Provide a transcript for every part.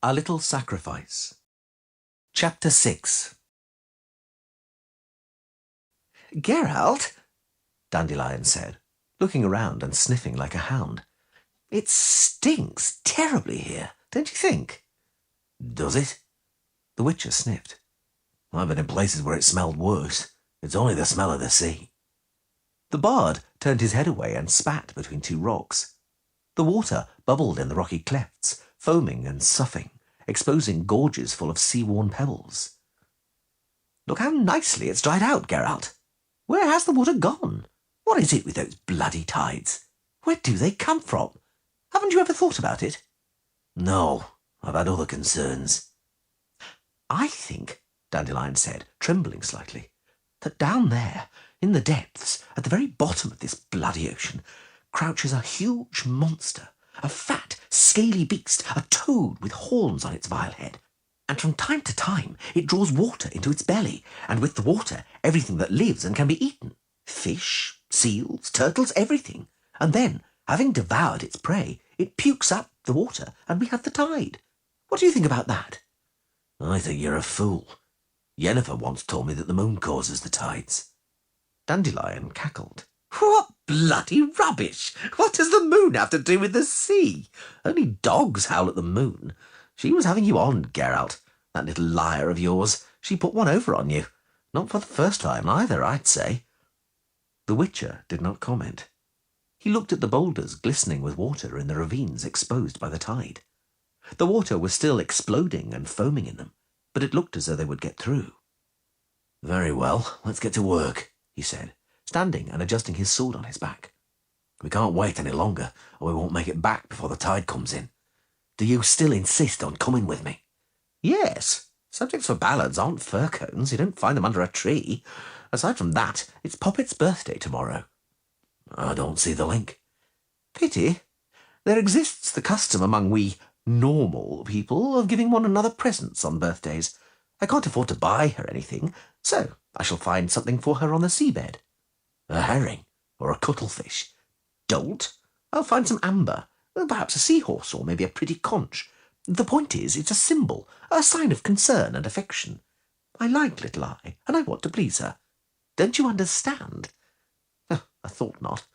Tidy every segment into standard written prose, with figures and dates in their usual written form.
A Little Sacrifice. Chapter 6. "Geralt," Dandelion said, looking around and sniffing like a hound. "It stinks terribly here, don't you think?" "Does it?" The Witcher sniffed. "I've been in places where it smelled worse. It's only the smell of the sea." The bard turned his head away and spat between two rocks. The water bubbled in the rocky clefts, foaming and soughing, exposing gorges full of sea-worn pebbles. "Look how nicely it's dried out, Geralt. Where has the water gone? What is it with those bloody tides? Where do they come from? Haven't you ever thought about it?" "No, I've had other concerns." "I think," Dandelion said, trembling slightly, "that down there, in the depths, at the very bottom of this bloody ocean, crouches a huge monster, a fat, scaly beast, a toad with horns on its vile head. And from time to time it draws water into its belly, and with the water everything that lives and can be eaten. Fish, seals, turtles, everything. And then, having devoured its prey, it pukes up the water, and we have the tide. What do you think about that?" "I think you're a fool. Yennefer once told me that the moon causes the tides." Dandelion cackled. "What bloody rubbish! What does the moon have to do with the sea? Only dogs howl at the moon. She was having you on, Geralt. That little liar of yours. She put one over on you. Not for the first time either, I'd say." The Witcher did not comment. He looked at the boulders glistening with water in the ravines exposed by the tide. The water was still exploding and foaming in them, but it looked as though they would get through. "Very well, let's get to work," he said, standing and adjusting his sword on his back. "We can't wait any longer, or we won't make it back before the tide comes in. Do you still insist on coming with me?" "Yes. Subjects for ballads aren't fir cones. You don't find them under a tree. Aside from that, it's Poppet's birthday tomorrow." "I don't see the link." "Pity. There exists the custom among we normal people of giving one another presents on birthdays. I can't afford to buy her anything, so I shall find something for her on the seabed." "A herring or a cuttlefish?" "Dolt. I'll find some amber, perhaps a seahorse or maybe a pretty conch. The point is, it's a symbol, a sign of concern and affection. I like little I, and I want to please her. Don't you understand?" "I thought not.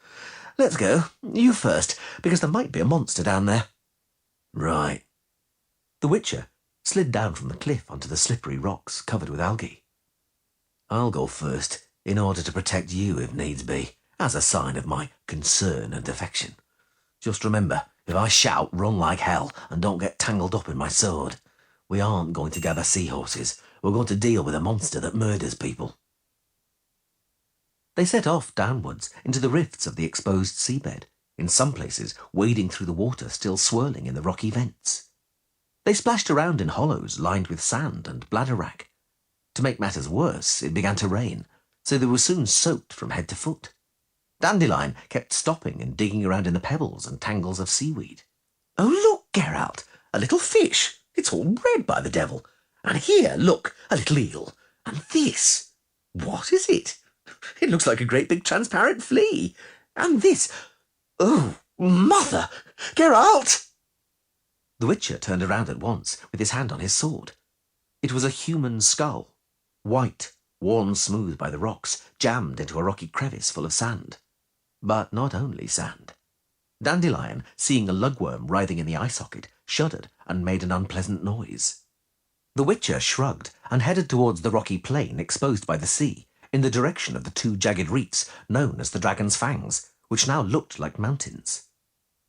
Let's go. You first, because there might be a monster down there." "Right." The Witcher slid down from the cliff onto the slippery rocks covered with algae. "I'll go first, in order to protect you if needs be, as a sign of my concern and affection. Just remember, if I shout, run like hell and don't get tangled up in my sword. We aren't going to gather seahorses. We're going to deal with a monster that murders people." They set off downwards into the rifts of the exposed seabed, in some places wading through the water still swirling in the rocky vents. They splashed around in hollows lined with sand and bladder-wrack. To make matters worse, it began to rain, so they were soon soaked from head to foot. Dandelion kept stopping and digging around in the pebbles and tangles of seaweed. "Oh, look, Geralt, a little fish. It's all red, by the devil. And here, look, a little eel. And this, what is it? It looks like a great big transparent flea. And this, oh, mother! Geralt!" The Witcher turned around at once, with his hand on his sword. It was a human skull, white, worn smooth by the rocks, jammed into a rocky crevice full of sand. But not only sand. Dandelion, seeing a lugworm writhing in the eye socket, shuddered and made an unpleasant noise. The Witcher shrugged and headed towards the rocky plain exposed by the sea, in the direction of the two jagged reefs known as the Dragon's Fangs, which now looked like mountains.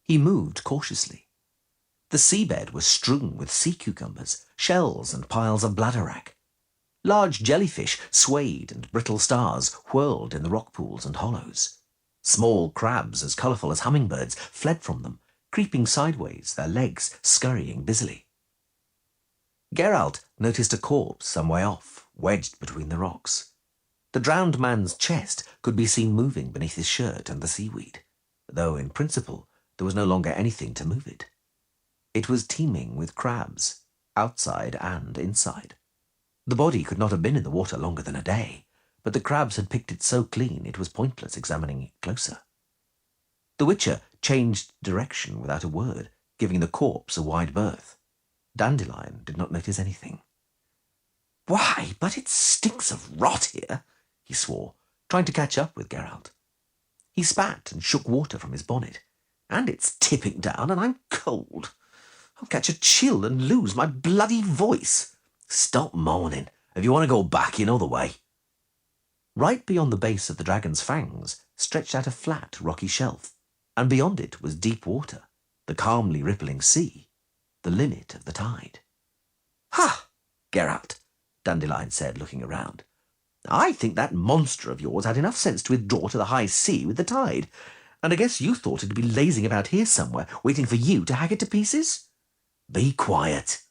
He moved cautiously. The seabed was strewn with sea cucumbers, shells, and piles of bladder-wrack. Large jellyfish swayed and brittle stars whirled in the rock pools and hollows. Small crabs as colourful as hummingbirds fled from them, creeping sideways, their legs scurrying busily. Geralt noticed a corpse some way off, wedged between the rocks. The drowned man's chest could be seen moving beneath his shirt and the seaweed, though in principle there was no longer anything to move it. It was teeming with crabs, outside and inside. The body could not have been in the water longer than a day, but the crabs had picked it so clean it was pointless examining it closer. The Witcher changed direction without a word, giving the corpse a wide berth. Dandelion did not notice anything. "Why, but it stinks of rot here," he swore, trying to catch up with Geralt. He spat and shook water from his bonnet. "And it's tipping down, and I'm cold. I'll catch a chill and lose my bloody voice." "Stop moaning. If you want to go back, you know the way." Right beyond the base of the dragon's fangs stretched out a flat, rocky shelf, and beyond it was deep water, the calmly rippling sea, the limit of the tide. "Ha, Geralt," Dandelion said, looking around. "I think that monster of yours had enough sense to withdraw to the high sea with the tide, and I guess you thought it'd be lazing about here somewhere, waiting for you to hack it to pieces?" "Be quiet."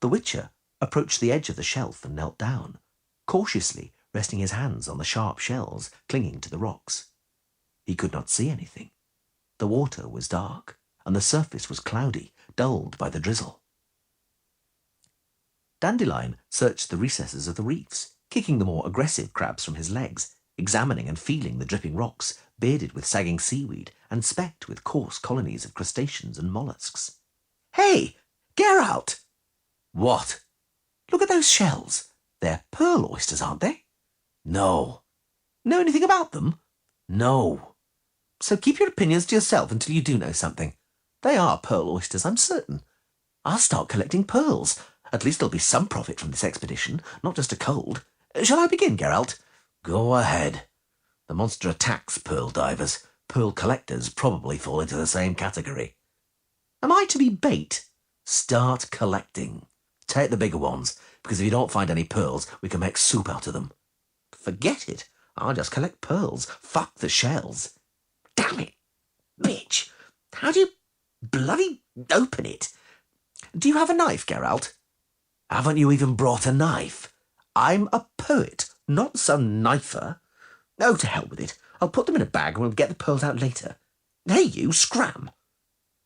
The Witcher approached the edge of the shelf and knelt down, cautiously resting his hands on the sharp shells clinging to the rocks. He could not see anything. The water was dark, and the surface was cloudy, dulled by the drizzle. Dandelion searched the recesses of the reefs, kicking the more aggressive crabs from his legs, examining and feeling the dripping rocks, bearded with sagging seaweed and specked with coarse colonies of crustaceans and mollusks. "Hey, Geralt!" "What?" "Look at those shells. They're pearl oysters, aren't they?" "No." "Know anything about them?" "No." "So keep your opinions to yourself until you do know something. They are pearl oysters, I'm certain. I'll start collecting pearls. At least there'll be some profit from this expedition, not just a cold. Shall I begin, Geralt?" "Go ahead. The monster attacks pearl divers. Pearl collectors probably fall into the same category." "Am I to be bait?" "Start collecting. Take the bigger ones, because if you don't find any pearls, we can make soup out of them." "Forget it. I'll just collect pearls. Fuck the shells." "Damn it, bitch. How do you bloody open it? Do you have a knife, Geralt?" "Haven't you even brought a knife?" "I'm a poet, not some knifer. Oh, to hell with it. I'll put them in a bag and we'll get the pearls out later. Hey, you, scram!"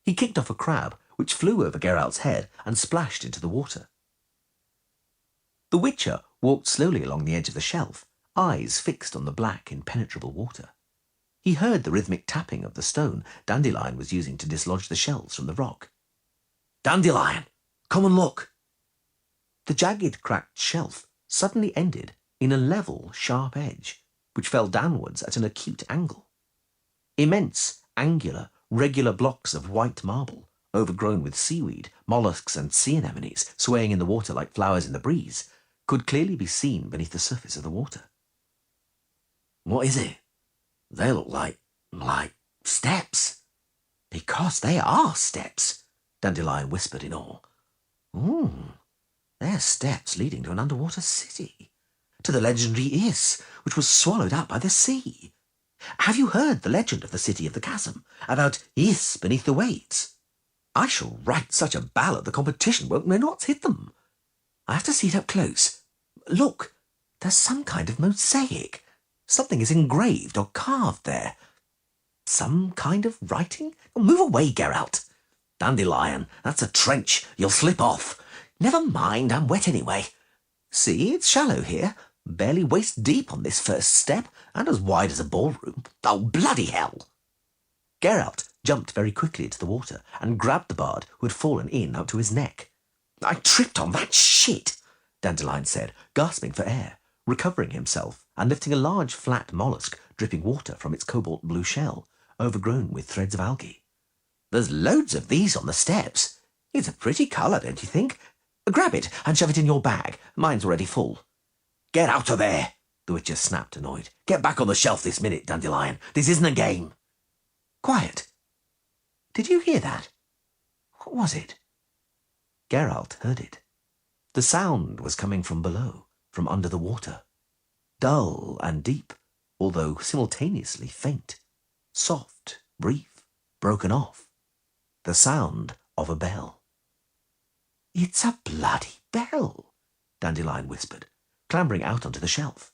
He kicked off a crab, which flew over Geralt's head and splashed into the water. The Witcher walked slowly along the edge of the shelf, eyes fixed on the black, impenetrable water. He heard the rhythmic tapping of the stone Dandelion was using to dislodge the shells from the rock. "Dandelion, come and look." The jagged, cracked shelf suddenly ended in a level, sharp edge, which fell downwards at an acute angle. Immense, angular, regular blocks of white marble, overgrown with seaweed, mollusks and sea anemones swaying in the water like flowers in the breeze, could clearly be seen beneath the surface of the water. "What is it?" "They look like steps." "Because they are steps," Dandelion whispered in awe. They're steps leading to an underwater city, to the legendary Is, which was swallowed up by the sea. Have you heard the legend of the city of the chasm, about Is beneath the waves? I shall write such a ballad the competition won't know what's hit them. I have to see it up close. Look, there's some kind of mosaic. Something is engraved or carved there. Some kind of writing? Move away, Geralt." "Dandelion, that's a trench. You'll slip off." "Never mind, I'm wet anyway. See, it's shallow here, barely waist deep on this first step, and as wide as a ballroom. Oh, bloody hell!" Geralt jumped very quickly into the water and grabbed the bard who had fallen in up to his neck. "I tripped on that shit," Dandelion said, gasping for air, recovering himself and lifting a large flat mollusk dripping water from its cobalt blue shell, overgrown with threads of algae. "There's loads of these on the steps. It's a pretty colour, don't you think? Grab it and shove it in your bag. Mine's already full." "Get out of there," the Witcher snapped, annoyed. "Get back on the shelf this minute, Dandelion. This isn't a game." "Quiet. Did you hear that? What was it?" Geralt heard it. The sound was coming from below, from under the water. Dull and deep, although simultaneously faint. Soft, brief, broken off. The sound of a bell. "It's a bloody bell," Dandelion whispered, clambering out onto the shelf.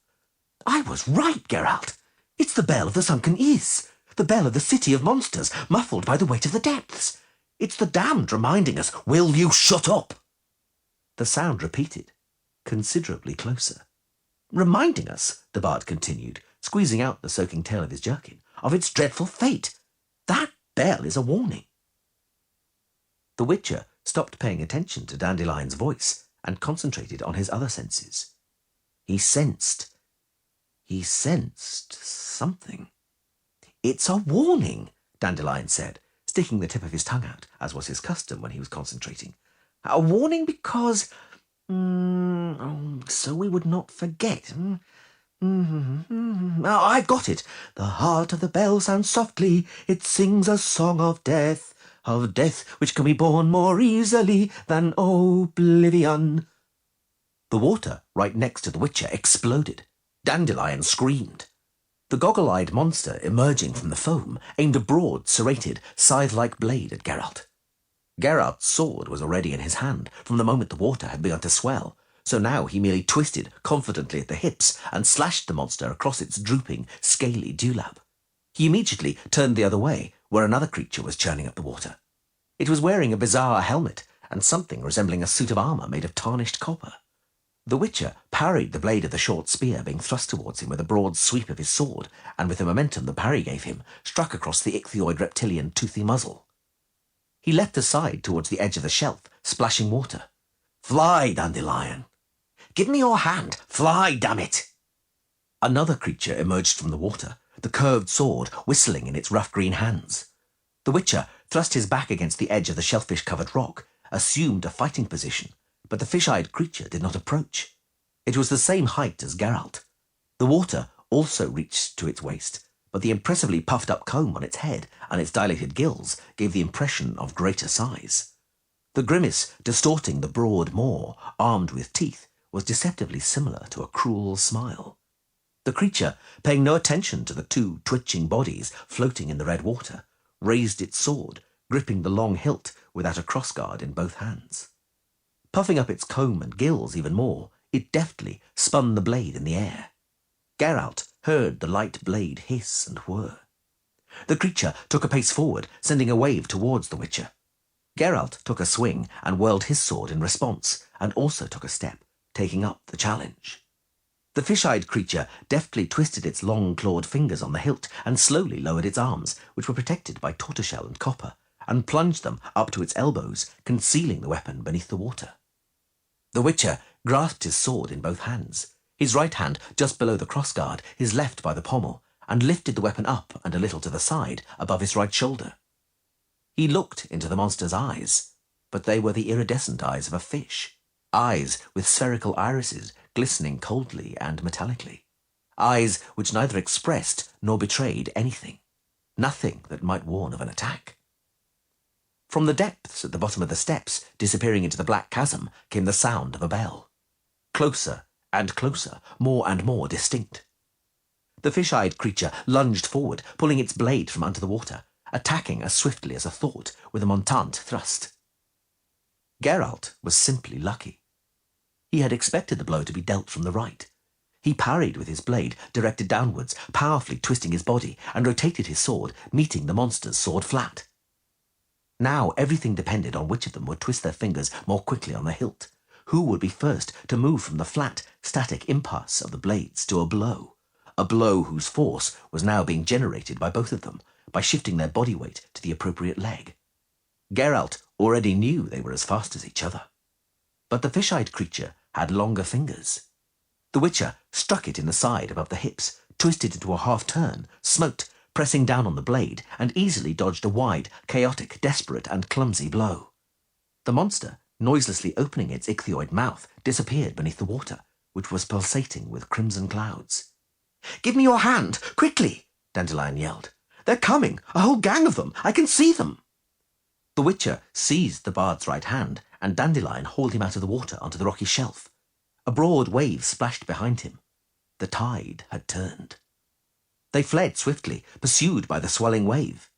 "I was right, Geralt. It's the bell of the sunken Is, the bell of the city of monsters, muffled by the weight of the depths. It's the damned reminding us, Will you shut up?" The sound repeated, considerably closer. "Reminding us," the bard continued, squeezing out the soaking tail of his jerkin, "of its dreadful fate. That bell is a warning." The Witcher stopped paying attention to Dandelion's voice and concentrated on his other senses. He sensed something. "It's a warning," Dandelion said, sticking the tip of his tongue out, as was his custom when he was concentrating. "A warning because... so we would not forget. Oh, I've got it. The heart of the bell sounds softly. It sings a song of death which can be borne more easily than oblivion." The water right next to the Witcher exploded. Dandelion screamed. The goggle-eyed monster emerging from the foam aimed a broad, serrated, scythe-like blade at Geralt. Geralt's sword was already in his hand from the moment the water had begun to swell, so now he merely twisted confidently at the hips and slashed the monster across its drooping, scaly dewlap. He immediately turned the other way, where another creature was churning up the water. It was wearing a bizarre helmet and something resembling a suit of armour made of tarnished copper. The Witcher parried the blade of the short spear being thrust towards him with a broad sweep of his sword, and with the momentum the parry gave him, struck across the ichthyoid reptilian toothy muzzle. He leapt aside towards the edge of the shelf, splashing water. "Fly, Dandelion! Give me your hand! Fly, damn it!" Another creature emerged from the water, the curved sword whistling in its rough green hands. The Witcher thrust his back against the edge of the shellfish-covered rock, assumed a fighting position, but the fish-eyed creature did not approach. It was the same height as Geralt. The water also reached to its waist, but the impressively puffed-up comb on its head and its dilated gills gave the impression of greater size. The grimace distorting the broad maw, armed with teeth, was deceptively similar to a cruel smile. The creature, paying no attention to the two twitching bodies floating in the red water, raised its sword, gripping the long hilt without a crossguard in both hands. Puffing up its comb and gills even more, it deftly spun the blade in the air. Geralt heard the light blade hiss and whir. The creature took a pace forward, sending a wave towards the Witcher. Geralt took a swing and whirled his sword in response, and also took a step, taking up the challenge. The fish-eyed creature deftly twisted its long-clawed fingers on the hilt and slowly lowered its arms, which were protected by tortoiseshell and copper, and plunged them up to its elbows, concealing the weapon beneath the water. The Witcher grasped his sword in both hands, his right hand just below the crossguard, his left by the pommel, and lifted the weapon up and a little to the side, above his right shoulder. He looked into the monster's eyes, but they were the iridescent eyes of a fish, eyes with spherical irises glistening coldly and metallically, eyes which neither expressed nor betrayed anything, nothing that might warn of an attack. From the depths at the bottom of the steps, disappearing into the black chasm, came the sound of a bell. Closer and closer, more and more distinct. The fish-eyed creature lunged forward, pulling its blade from under the water, attacking as swiftly as a thought with a montant thrust. Geralt was simply lucky. He had expected the blow to be dealt from the right. He parried with his blade, directed downwards, powerfully twisting his body, and rotated his sword, meeting the monster's sword flat. Now everything depended on which of them would twist their fingers more quickly on the hilt, who would be first to move from the flat, static impasse of the blades to a blow whose force was now being generated by both of them, by shifting their body weight to the appropriate leg. Geralt already knew they were as fast as each other. But the fish-eyed creature had longer fingers. The Witcher struck it in the side above the hips, twisted into a half-turn, smote, pressing down on the blade, and easily dodged a wide, chaotic, desperate, and clumsy blow. The monster, noiselessly opening its ichthyoid mouth, disappeared beneath the water, which was pulsating with crimson clouds. "Give me your hand, quickly!" Dandelion yelled. "They're coming! A whole gang of them! I can see them!" The Witcher seized the bard's right hand, and Dandelion hauled him out of the water onto the rocky shelf. A broad wave splashed behind him. The tide had turned. They fled swiftly, pursued by the swelling wave.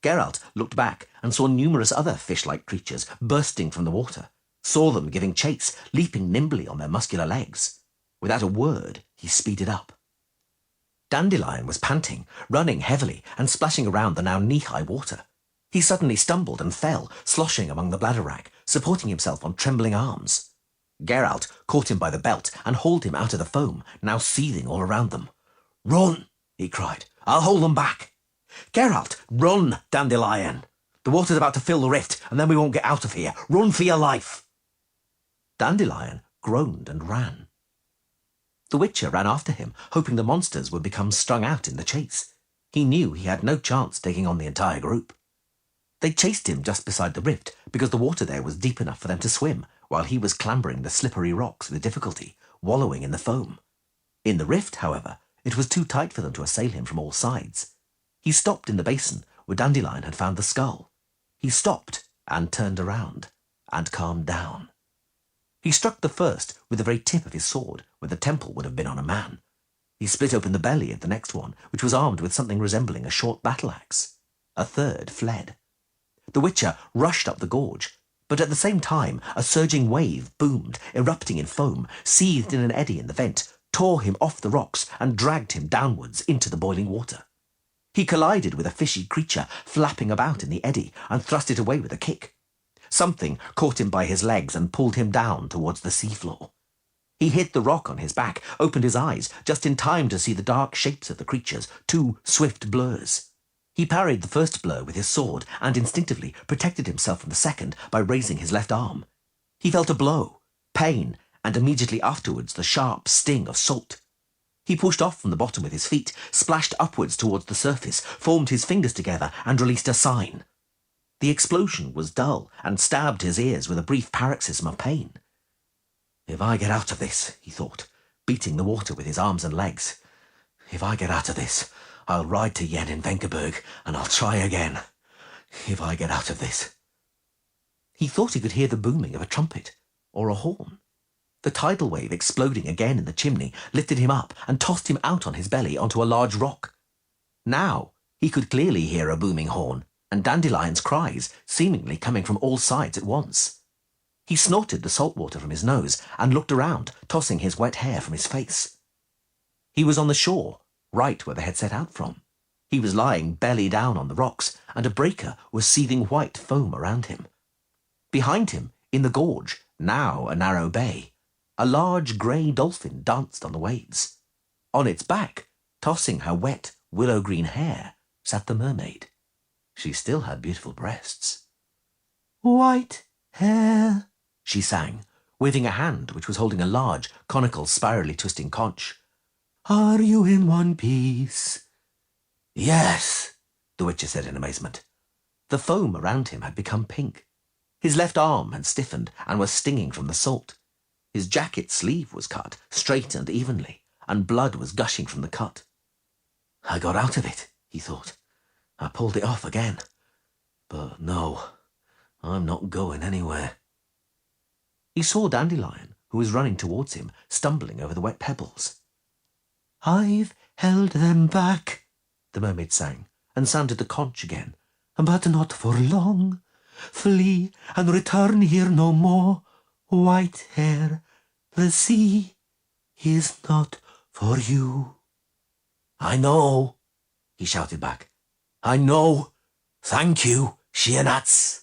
Geralt looked back and saw numerous other fish-like creatures bursting from the water, saw them giving chase, leaping nimbly on their muscular legs. Without a word, he speeded up. Dandelion was panting, running heavily and splashing around the now knee-high water. He suddenly stumbled and fell, sloshing among the bladder wrack, supporting himself on trembling arms. Geralt caught him by the belt and hauled him out of the foam, now seething all around them. "Run!" he cried. "I'll hold them back." "Geralt, run, Dandelion!" The water's about to fill the rift, and then we won't get out of here. Run for your life!" Dandelion groaned and ran. The Witcher ran after him, hoping the monsters would become strung out in the chase. He knew he had no chance taking on the entire group. They chased him just beside the rift because the water there was deep enough for them to swim, while he was clambering the slippery rocks with difficulty, wallowing in the foam. In the rift, however, it was too tight for them to assail him from all sides. He stopped in the basin where Dandelion had found the skull. He stopped and turned around and calmed down. He struck the first with the very tip of his sword, where the temple would have been on a man. He split open the belly of the next one, which was armed with something resembling a short battle-axe. A third fled. The Witcher rushed up the gorge, but at the same time a surging wave boomed, erupting in foam, seethed in an eddy in the vent, tore him off the rocks and dragged him downwards into the boiling water. He collided with a fishy creature flapping about in the eddy and thrust it away with a kick. Something caught him by his legs and pulled him down towards the seafloor. He hit the rock on his back, opened his eyes, just in time to see the dark shapes of the creatures, two swift blurs. He parried the first blow with his sword and instinctively protected himself from the second by raising his left arm. He felt a blow, pain, and immediately afterwards the sharp sting of salt. He pushed off from the bottom with his feet, splashed upwards towards the surface, formed his fingers together and released a sign. The explosion was dull and stabbed his ears with a brief paroxysm of pain. "If I get out of this," he thought, beating the water with his arms and legs, "if I get out of this, I'll ride to Yen in Vengerberg and I'll try again. If I get out of this." He thought he could hear the booming of a trumpet or a horn. The tidal wave exploding again in the chimney lifted him up and tossed him out on his belly onto a large rock. Now he could clearly hear a booming horn and Dandelion's cries, seemingly coming from all sides at once. He snorted the salt water from his nose and looked around, tossing his wet hair from his face. He was on the shore, right where they had set out from. He was lying belly down on the rocks, and a breaker was seething white foam around him. Behind him, in the gorge, now a narrow bay, a large grey dolphin danced on the waves. On its back, tossing her wet, willow-green hair, sat the mermaid. She still had beautiful breasts. "White hair," she sang, waving a hand which was holding a large, conical, spirally twisting conch. "Are you in one piece?" "Yes," the Witcher said in amazement. The foam around him had become pink. His left arm had stiffened and was stinging from the salt. His jacket sleeve was cut, straight and evenly, and blood was gushing from the cut. "I got out of it," he thought. "I pulled it off again. But no, I'm not going anywhere." He saw Dandelion, who was running towards him, stumbling over the wet pebbles. "I've held them back," the mermaid sang, and sounded the conch again. "But not for long. Flee and return here no more. White hair, the sea is not for you." "I know," he shouted back. "I know. Thank you, Shianats."